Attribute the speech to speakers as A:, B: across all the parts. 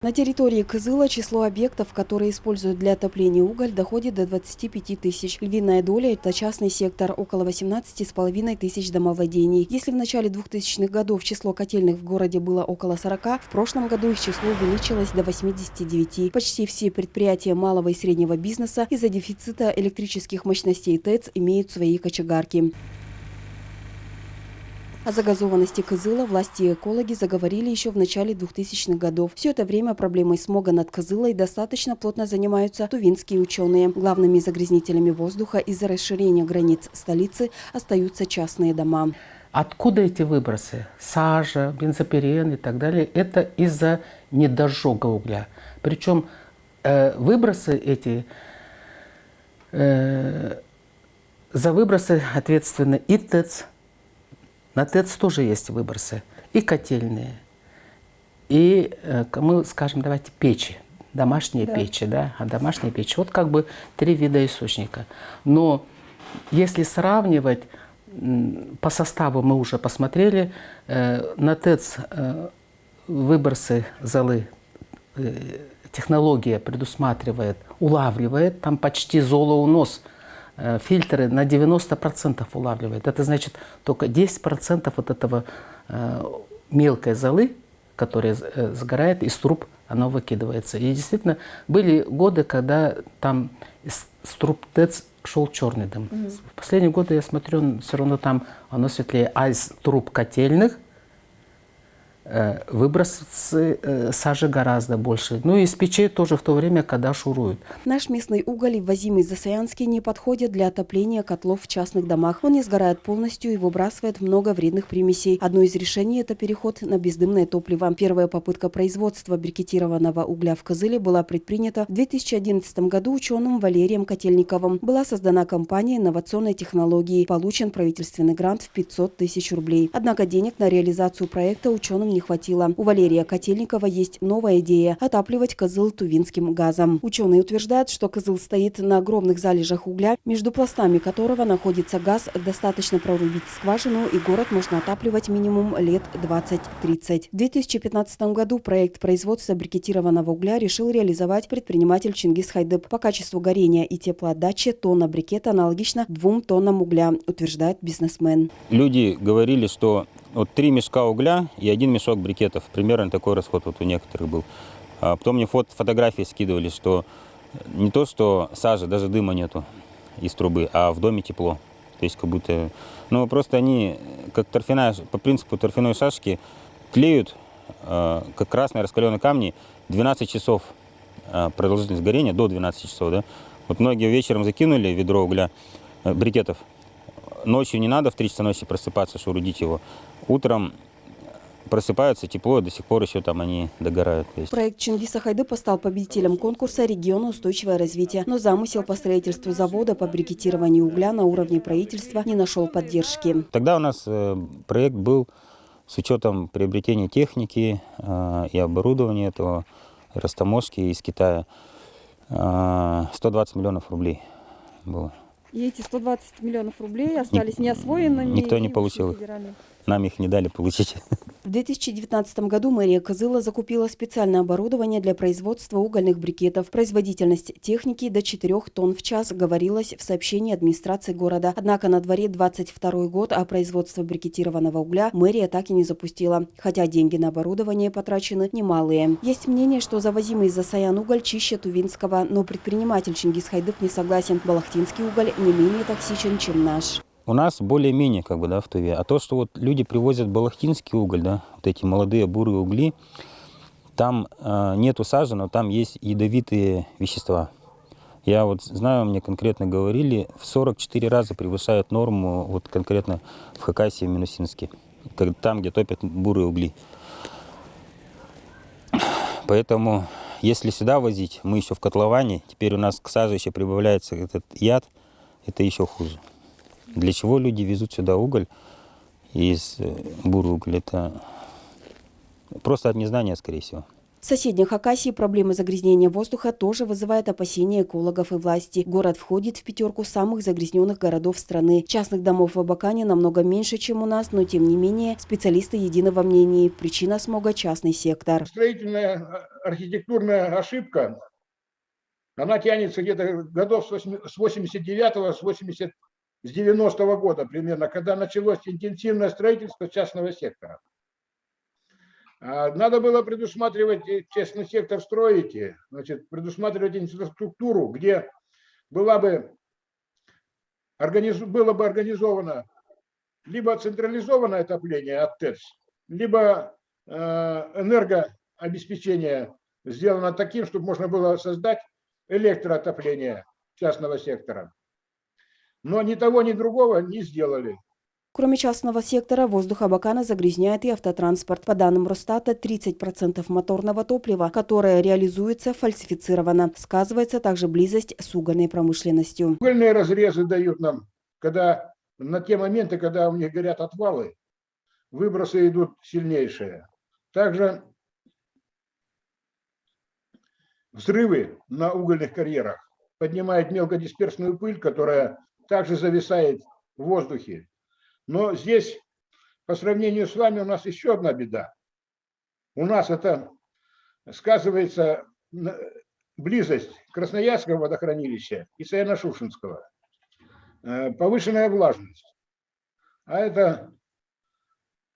A: На территории Кызыла число объектов, которые используют для отопления уголь, доходит до 25 тысяч. Львиная доля – это частный сектор, около 18,5 тысяч домовладений. Если в начале 2000-х годов число котельных в городе было около 40, в прошлом году их число увеличилось до 89. Почти все предприятия малого и среднего бизнеса из-за дефицита электрических мощностей ТЭЦ имеют свои кочегарки. О загазованности Кызыла власти и экологи заговорили еще в начале 2000-х годов. Все это время проблемой смога над Кызылой достаточно плотно занимаются тувинские ученые. Главными загрязнителями воздуха из-за расширения границ столицы остаются частные дома.
B: Откуда эти выбросы? Сажа, бензопирен и так далее. Это из-за недожога угля. Причем выбросы эти, за выбросы ответственны и ТЭЦ. На ТЭЦ тоже есть выбросы. И котельные. И, мы скажем, давайте печи. Домашние печи, да? А домашние печи. Вот как бы 3 вида источника. Но если сравнивать, по составу мы уже посмотрели, на ТЭЦ выбросы золы технология предусматривает, улавливает, там почти золоунос. Фильтры на 90% улавливает. Это значит, только 10% вот этого мелкой золы, которая сгорает, из труб оно выкидывается. И действительно, были годы, когда там из труб ТЭЦ шел черный дым. В последние годы я смотрю, все равно там оно светлее. А из труб котельных выбросы сажи гораздо больше. Ну и из печей тоже в то время, когда шуруют.
A: Наш местный уголь, ввозимый из Засаянски, не подходит для отопления котлов в частных домах. Он не сгорает полностью и выбрасывает много вредных примесей. Одно из решений – это переход на бездымное топливо. Первая попытка производства брикетированного угля в Кызыле была предпринята в 2011 году ученым Валерием Котельниковым. Была создана компания инновационной технологии. Получен правительственный грант в 500 тысяч рублей. Однако денег на реализацию проекта ученым не хватило. У Валерия Котельникова есть новая идея – отапливать Кызыл тувинским газом. Ученые утверждают, что Кызыл стоит на огромных залежах угля, между пластами которого находится газ, достаточно прорубить скважину, и город можно отапливать минимум лет 20-30. В 2015 году проект производства брикетированного угля решил реализовать предприниматель Чингис Хайдып. По качеству горения и теплоотдачи тонна брикета аналогична 2 тоннам угля, утверждает бизнесмен.
C: Люди говорили, что вот 3 мешка угля и 1 мешок брикетов. Примерно такой расход вот у некоторых был. А потом мне фотографии скидывали, что не то, что сажи, даже дыма нету из трубы, а в доме тепло. То есть как будто... Ну, просто они, как торфяная, по принципу торфяной шашки, тлеют, как красные раскаленные камни, 12 часов продолжительность горения, до 12 часов, да. Вот многие вечером закинули ведро угля, брикетов. Ночью не надо в 3 часа ночи просыпаться, шурудить его. Утром просыпаются, тепло, до сих пор еще там они догорают.
A: Проект Чингиса Хайдыпа стал победителем конкурса «Региона устойчивое развитие». Но замысел по строительству завода по брикетированию угля на уровне правительства не нашел поддержки.
C: Тогда у нас проект был с учетом приобретения техники и оборудования этого, растаможки из Китая. 120 миллионов рублей было.
A: И эти 120 миллионов рублей остались неосвоенными?
C: Никто не получил их. Нам их не дали получить.
A: В 2019 году мэрия Кызыла закупила специальное оборудование для производства угольных брикетов. Производительность техники до 4 тонн в час, говорилось в сообщении администрации города. Однако на дворе 22 год, а производство брикетированного угля мэрия так и не запустила. Хотя деньги на оборудование потрачены немалые. Есть мнение, что завозимый из Засаян уголь чище тувинского, но предприниматель Чингис Хайдып не согласен. Балахтинский уголь не менее токсичен, чем наш.
C: У нас более-менее, как бы, да, в Туве. А то, что вот люди привозят балахтинский уголь, да, вот эти молодые бурые угли, там нету сажи, но там есть ядовитые вещества. Я вот знаю, мне конкретно говорили, в 44 раза превышают норму, вот конкретно в Хакасии, в Минусинске, там, где топят бурые угли. Поэтому, если сюда возить, мы еще в котловане, теперь у нас к саже еще прибавляется этот яд, это еще хуже. Для чего люди везут сюда уголь из бурый уголь? Это просто от незнания, скорее всего.
A: В соседних Хакасии проблемы загрязнения воздуха тоже вызывают опасения экологов и власти. Город входит в пятерку самых загрязненных городов страны. Частных домов в Абакане намного меньше, чем у нас, но тем не менее специалисты едины во мнении. Причина смога – частный сектор.
D: Строительная архитектурная ошибка, она тянется где-то годов с 89-го, с 90-го года примерно, когда началось интенсивное строительство частного сектора. Надо было предусматривать, частный сектор строите, значит, предусматривать инфраструктуру, где было бы организовано либо централизованное отопление от ТЭЦ, либо энергообеспечение сделано таким, чтобы можно было создать электроотопление частного сектора. Но ни того, ни другого не сделали.
A: Кроме частного сектора, воздух Абакана загрязняет и автотранспорт. По данным Росстата, 30% моторного топлива, которое реализуется, фальсифицировано. Сказывается также близость с угольной промышленностью.
D: Угольные разрезы дают нам, когда на те моменты, когда у них горят отвалы, выбросы идут сильнейшие. Также взрывы на угольных карьерах поднимают мелкодисперсную пыль, которая также зависает в воздухе. Но здесь, по сравнению с вами, у нас еще одна беда. У нас это сказывается близость Красноярского водохранилища и Саяно-Шушенского. Повышенная влажность. А это,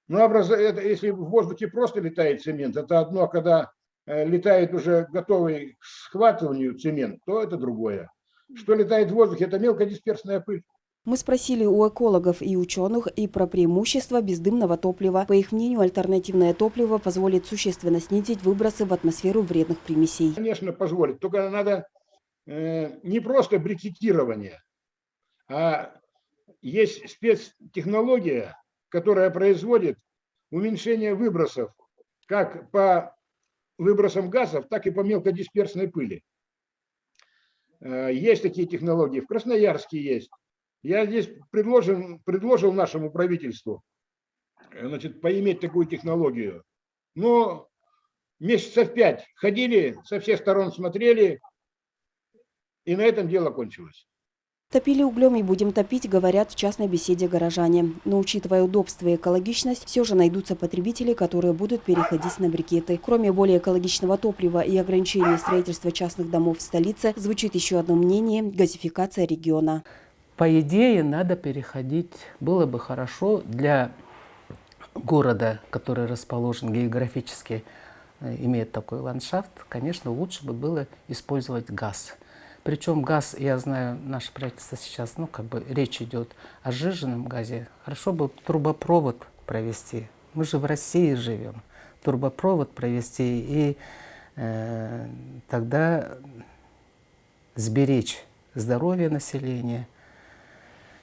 D: если в воздухе просто летает цемент, это одно, когда летает уже готовый к схватыванию цемент, то это другое. Что летает в воздухе, это мелкодисперсная пыль.
A: Мы спросили у экологов и ученых и про преимущества бездымного топлива. По их мнению, альтернативное топливо позволит существенно снизить выбросы в атмосферу вредных примесей.
D: Конечно, позволит. Только надо не просто брикетирование, а есть спецтехнология, которая производит уменьшение выбросов как по выбросам газов, так и по мелкодисперсной пыли. Есть такие технологии, в Красноярске есть. Я здесь предложил нашему правительству, значит, поиметь такую технологию. Но месяцев 5 ходили, со всех сторон смотрели, и на этом дело кончилось.
A: Топили углем и будем топить, говорят в частной беседе горожане. Но учитывая удобство и экологичность, все же найдутся потребители, которые будут переходить на брикеты. Кроме более экологичного топлива и ограничения строительства частных домов в столице, звучит еще одно мнение – газификация региона.
B: По идее, надо переходить, было бы хорошо для города, который расположен географически, имеет такой ландшафт, конечно, лучше бы было использовать газ. Причем газ, я знаю, наше правительство сейчас, речь идет о сжиженном газе. Хорошо бы трубопровод провести. Мы же в России живем. Трубопровод провести и тогда сберечь здоровье населения.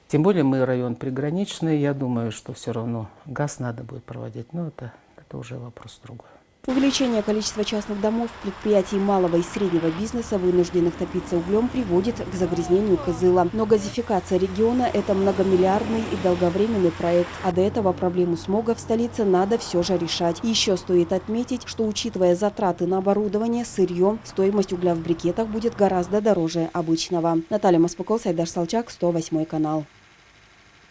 B: Тем более мы район приграничный, я думаю, что все равно газ надо будет проводить, но это уже вопрос другой.
A: Увеличение количества частных домов, предприятий малого и среднего бизнеса, вынужденных топиться углем, приводит к загрязнению Кызыла. Но газификация региона – это многомиллиардный и долговременный проект. А до этого проблему смога в столице надо все же решать. И еще стоит отметить, что, учитывая затраты на оборудование, сырье, стоимость угля в брикетах будет гораздо дороже обычного. Наталья Маспакол, Сайдар Салчак, 108 канал.